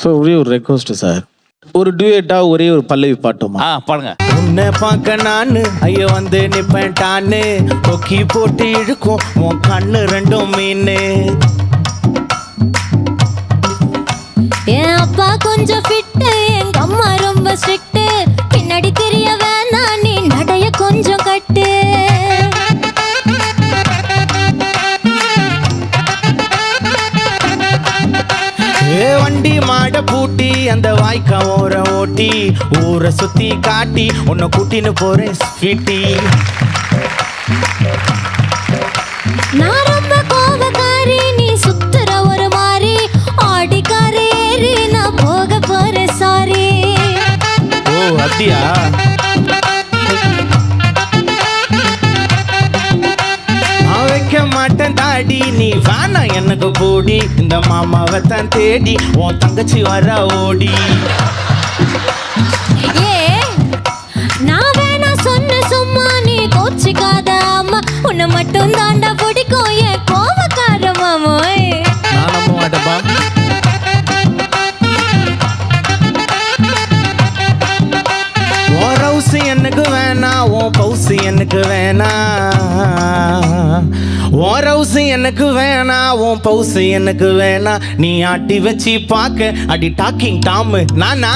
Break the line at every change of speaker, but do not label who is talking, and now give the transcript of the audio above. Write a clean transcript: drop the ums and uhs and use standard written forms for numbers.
So ஒரே ஒரு request sir, ஒரு டுவேட்டா ஒரே ஒரு பல்லவி பாட்டுமா?
பாடுங்க.
உன்னை பார்க்க நானு ஐயோ வந்து நிப்பேன் டான்னு, கொக்கி போட்டு இழுக்கும் உன் கண்ணு ரெண்டும் மீனு.
என் அப்பா கொஞ்சம் ஃபிட்டு, எங்க அம்மா ரொம்ப ஸ்ட்ரிக்ட், பின்னாடி தெரிய வேணாம் நீ நடைய கொஞ்சம் கட்டு.
வண்டி மாட பூட்டி அந்த வாய்க்கா ஓர ஓட்டி ஊரை சுத்தி காட்டி உன்னை கூட்டின்னு போறேன் ஸ்வீட்டி.
நான் ரொம்ப கோபக்காரி, நீ சுத்துற ஒரு மாதிரி, ஆடிக்காரி ஏறி நான் போக போறேன் சாரி.
ஓ அப்படியா? நான் வைக்க மாட்டேன் தாடி, நீ வேணா எனக்கு போடி, இந்த மாமாவை தான் தேடி உன் தங்கச்சி வர ஓடி.
ஏ நான் வேணா சொன்ன சும்மா, நீ கோச்சிக்காத அம்மா, உன்னை மட்டும் தாண்டா பிடிக்கும் என் கோபக்கார மாமோய்.
நான் நம்ப மாட்டேப்பா. உன் ரவுசு எனக்கு வேணா, உன் பவுசு எனக்கு வேணா. உன் ரவுசு எனக்கு வேணா, உன் பவுசு எனக்கு வேணா. நீ ஆட்டி வச்சு பார்க்க அடி டாக்கிங் டாமு நானா.